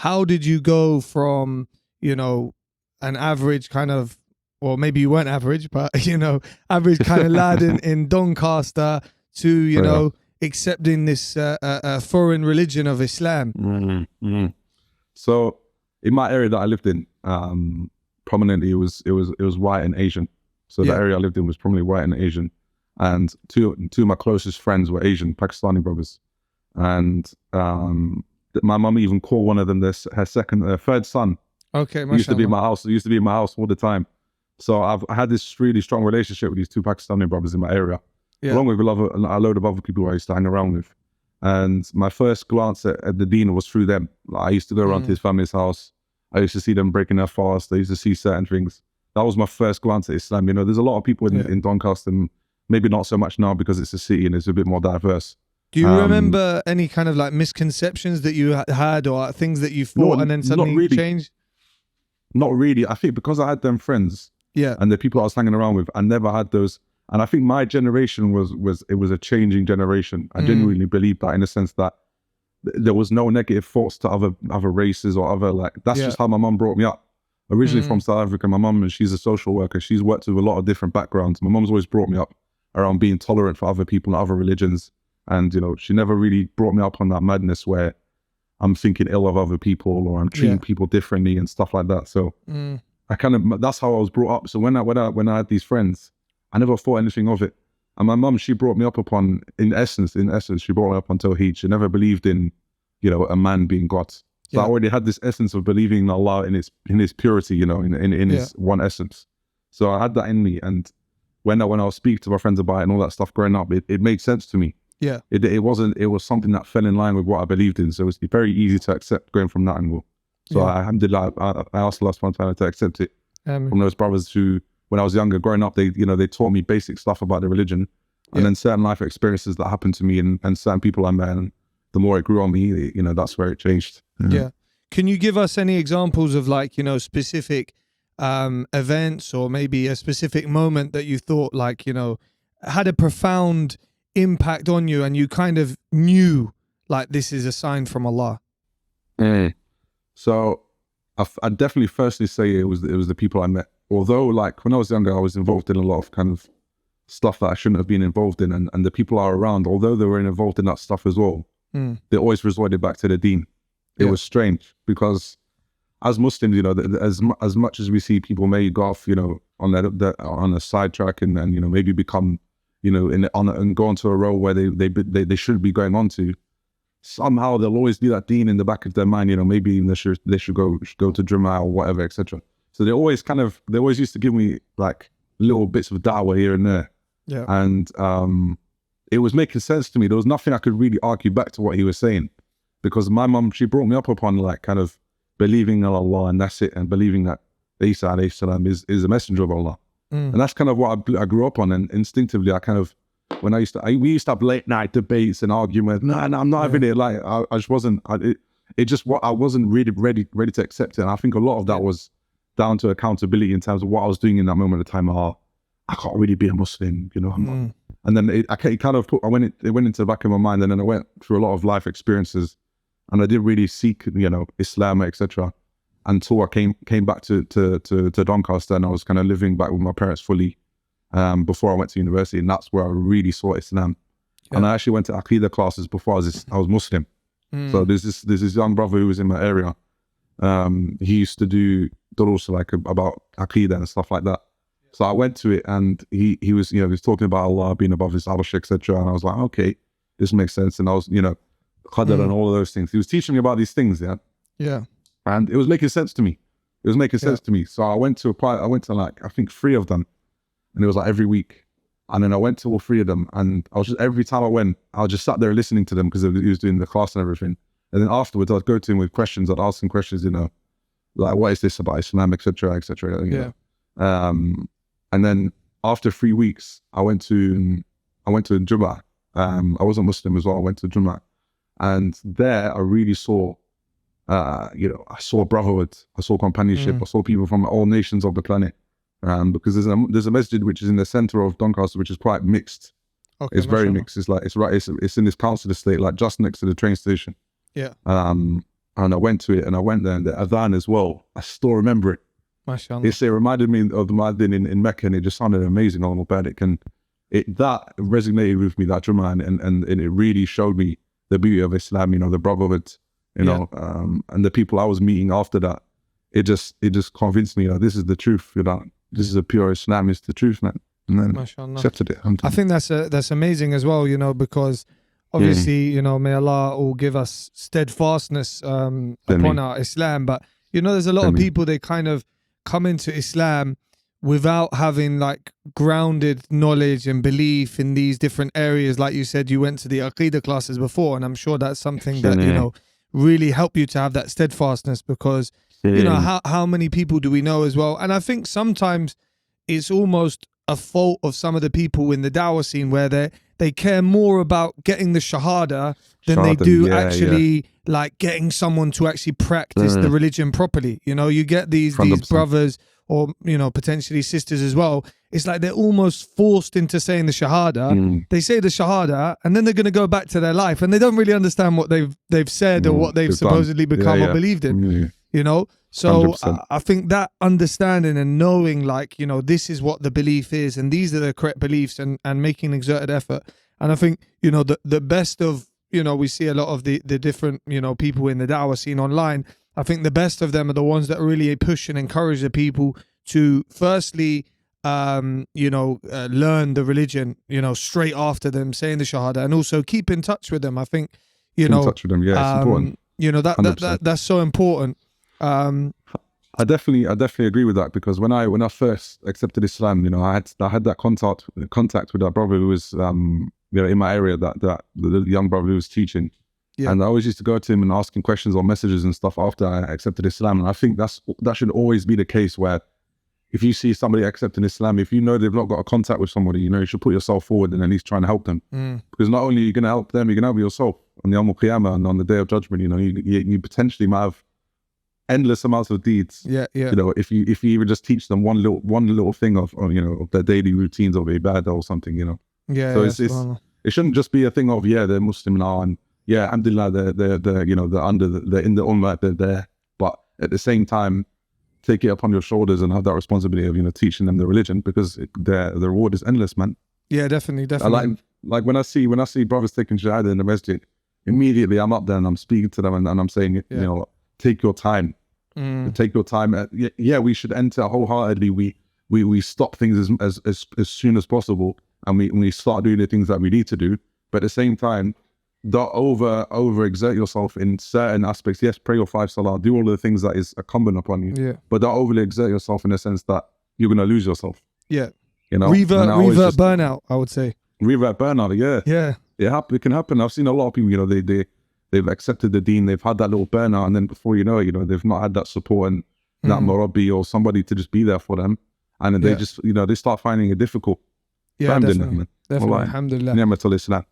how did you go from, you know, an average kind of, or maybe you weren't average, but, you know, average kind of lad in Doncaster to, you know, accepting this foreign religion of Islam? So in my area that I lived in, prominently it was white and Asian. So the area I lived in was prominently white and Asian. And two of my closest friends were Asian, Pakistani brothers. And my mum even called one of them her third son. Okay, he used to be in my house. He used to be in my house all the time. So I had this really strong relationship with these two Pakistani brothers in my area, along with a load of other people who I used to hang around with. And my first glance at the Deen was through them. Like, I used to go around to his family's house. I used to see them breaking their fast. I used to see certain things. That was my first glance at Islam. You know, there's a lot of people in Doncaster, maybe not so much now because it's a city and it's a bit more diverse. Do you remember any kind of like misconceptions that you had or things that you thought and then suddenly changed? Not really. I think because I had them friends and the people I was hanging around with, I never had those. And I think my generation was a changing generation. I genuinely believe that, in the sense that there was no negative thoughts to other races or other, like, that's just how my mum brought me up. Originally from South Africa, my mum, she's a social worker. She's worked with a lot of different backgrounds. My mum's always brought me up around being tolerant for other people and other religions. And, you know, she never really brought me up on that madness where I'm thinking ill of other people or I'm treating people differently and stuff like that. So I kind of, that's how I was brought up. So when I had these friends, I never thought anything of it. And my mum, she brought me up upon, in essence, she brought me up on Tawheed. She never believed in, you know, a man being God. So I already had this essence of believing in Allah in his purity, you know, in his one essence. So I had that in me. And when I would speak to my friends about it and all that stuff growing up, it made sense to me. Yeah. It was something that fell in line with what I believed in. So it was very easy to accept going from that angle. So alhamdulillah, I asked Allah subhanahu wa ta'ala to accept it from those brothers who, when I was younger, growing up, they taught me basic stuff about the religion, and then certain life experiences that happened to me and certain people I met, and the more it grew on me, you know, that's where it changed. Yeah. Can you give us any examples of, like, you know, specific events or maybe a specific moment that you thought, like, you know, had a profound impact on you and you kind of knew, like, this is a sign from Allah? So I'd definitely firstly say it was the people I met. Although, like, when I was younger, I was involved in a lot of kind of stuff that I shouldn't have been involved in, and the people I were around, although they were involved in that stuff as well, they always resorted back to the Deen. It was strange because as Muslims, you know, as much as we see people may go off, you know, on a sidetrack and you know, maybe become, you know, and go onto a role where they should be going on to, somehow there'll always be that Deen in the back of their mind, you know, maybe they should go to Jummah or whatever, etc. So they always used to give me like little bits of da'wah here and there. Yeah. And it was making sense to me. There was nothing I could really argue back to what he was saying, because my mum, she brought me up upon, like, kind of believing in Allah, and that's it, and believing that Isa alayhi salam is a messenger of Allah. And that's kind of what I grew up on. And instinctively, I kind of, when we used to have late night debates and arguments. No, I'm not having it. Like, I just wasn't, I wasn't really ready to accept it. And I think a lot of that was down to accountability in terms of what I was doing in that moment of time. I can't really be a Muslim, you know. And then it went into the back of my mind, and then I went through a lot of life experiences, and I didn't really seek, you know, Islam, etc., until I came back to Doncaster, and I was kind of living back with my parents fully before I went to university, and that's where I really saw Islam. And I actually went to Aqidah classes before I was Muslim. So there's this young brother who was in my area. He used to do durus, like, about Aqidah and stuff like that. So I went to it, and he was, you know, he was talking about Allah being above his arsh, etc. And I was like, okay, this makes sense. And I was, you know, qadr and all of those things. He was teaching me about these things, and it was making sense to me. So I went to like, I think 3 of them, and it was like every week. And then I went to all 3 of them, and I was just, every time I went, I just sat there listening to them because he was doing the class and everything. And then afterwards, I'd go to him with questions. I'd ask him questions, you know, like, what is this about Islam, etc., etc. You know? And then after 3 weeks, I went to Jummah. I wasn't Muslim as well. I went to Jummah, and there I really saw, you know, I saw brotherhood, I saw companionship, I saw people from all nations of the planet. Because there's a masjid which is in the center of Doncaster, which is quite mixed. Okay, it's very mixed. It's like it's in this council estate, like just next to the train station. Yeah. And I went to it, and I went there, and the adhan as well. I still remember it. MashaAllah. It reminded me of the muadhin in Mecca, and it just sounded amazing on Mubarak. And that resonated with me, that drama, and it really showed me the beauty of Islam, you know, the brotherhood, you know, and the people I was meeting after that. It just convinced me, you know, this is the truth, you know, this is a pure Islam, it's the truth, man. And then accepted it. I think that's amazing as well, you know, because obviously, you know, may Allah all give us steadfastness upon our Islam. But, you know, there's a lot of people, they kind of come into Islam without having like grounded knowledge and belief in these different areas. Like you said, you went to the Aqidah classes before, and I'm sure that's something that, you know, really helped you to have that steadfastness, because, you know, how many people do we know as well? And I think sometimes it's almost a fault of some of the people in the dawah scene where they care more about getting the shahada than they do actually like getting someone to actually practice the religion properly. You know, you get these brothers, or, you know, potentially sisters as well. It's like they're almost forced into saying the shahada. They say the shahada, and then they're going to go back to their life, and they don't really understand what they've said or what they've supposedly become or believed in. You know, so I think that understanding and knowing, like, you know, this is what the belief is, and these are the correct beliefs, and making exerted effort. And I think, you know, the best of, you know, we see a lot of the different, you know, people in the dawah scene online. I think the best of them are the ones that really push and encourage the people to firstly, you know, learn the religion, you know, straight after them saying the shahada, and also keep in touch with them. I think, you know, in touch with them, it's important. You know, that's so important. I definitely agree with that, because when I first accepted Islam, you know, I had that contact with that brother who was you know, in my area, that the young brother who was teaching. And I always used to go to him and ask him questions or messages and stuff after I accepted Islam. And I think that should always be the case, where if you see somebody accepting Islam, if you know they've not got a contact with somebody, you know, you should put yourself forward and at least try and help them. Because not only are you going to help them, you're going to help yourself on the Yawm al-Qiyamah and on the Day of Judgment. You know, you potentially might have endless amounts of deeds. You know, if you even just teach them one little thing of you know, of their daily routines of ibadah or something, you know. So it shouldn't just be a thing of, they're Muslim now, and alhamdulillah, they're you know, they're in the ummah, they're there. But at the same time, take it upon your shoulders and have that responsibility of, you know, teaching them the religion, because the reward is endless, man. Yeah, definitely. I like when I see brothers taking shahada in the masjid, immediately I'm up there and I'm speaking to them, and I'm saying, you know, take your time. Take your time. We should enter wholeheartedly. We stop things as soon as possible, and we start doing the things that we need to do. But at the same time, don't over exert yourself in certain aspects. Yes, pray your 5 salah, do all of the things that is incumbent upon you. But don't overly exert yourself in the sense that you're going to lose yourself. You know, revert burnout, I would say. Revert burnout. It can happen. I've seen a lot of people, you know, they've accepted the deen, they've had that little burnout, and then before you know it, you know, they've not had that support and that murabbi or somebody to just be there for them, and then they just, you know, they start finding it difficult. Definitely. Alhamdulillah. Ni'matul Islam.